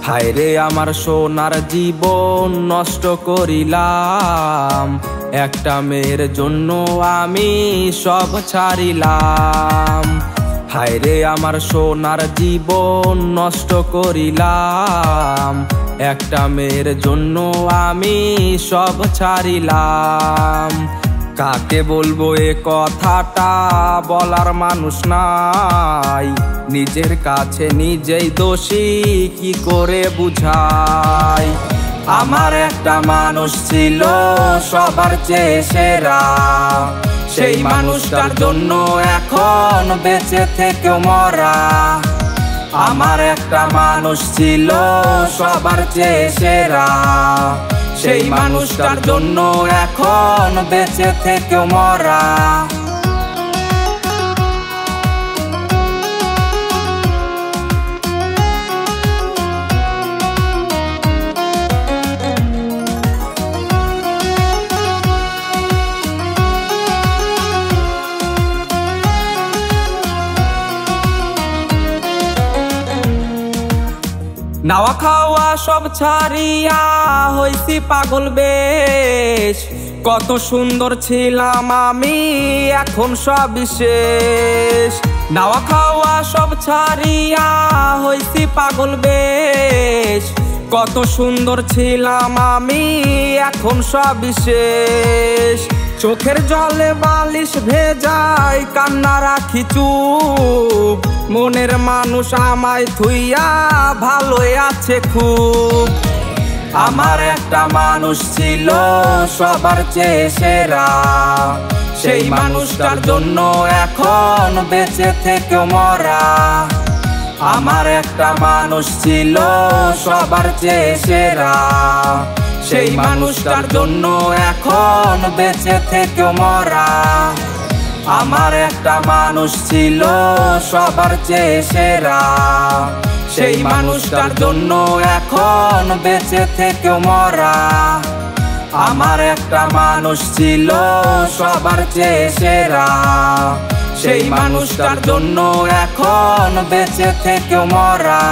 হায়রে আমার সোনার জীবন নষ্ট করিলাম, একটা মেয়ের জন্য আমি সব ছাড়িলাম। হায়রে আমার সোনার জীবন নষ্ট করিলাম, একটা মেয়ের জন্য আমি সব ছাড়িলাম। কাকে বলবো এ কথাটা, বলার মানুষ নাই, নিজের কাছে নিজেই দোষী কি করে বুঝাই। আমার একটা মানুষ ছিল সবার চেয়ে সেরা, সেই মানুষটার জন্য এখন বেঁচে থেকেও মরা। আমার একটা মানুষ ছিল সবার চেয়ে সেরা, সেই মানুষটার জন্য এখন বেঁচে থেকেও মরা। নাওয়া খাওয়া সব ছাড়িয়া হইছি পাগল বেশ, কত সুন্দর ছিলাম আমি এখন সব শেষ। নাওয়া খাওয়া সব ছাড়িয়া হইছি পাগল বেশ, কত সুন্দর ছিলাম আমি এখন সব শেষ। চোখের জলে বালিশ ভেজাই কান্না রাখি চুপ, মনের মানুষ আমায় থুইয়া ভালোই আছে খুব। আমার একটা মানুষ ছিল সবার চেয়ে সেরা, সেই মানুষটার জন্য এখন বেঁচে থেকেও মরা। আমার একটা মানুষ ছিল সবার চেয়ে সেরা, সেই মানুষটার জন্য এখন বেঁচে থেকেও মরা। আমার একটা মানুষ ছিল সবার চেয়ে সেরা, সেই মানুষটার জন্য এখন বেঁচে থেকেও মরা। আমার একটা মানুষ ছিল সবার চেয়ে সেরা, সেই মানুষটার জন্য এখন বেঁচে থেকেও মরা।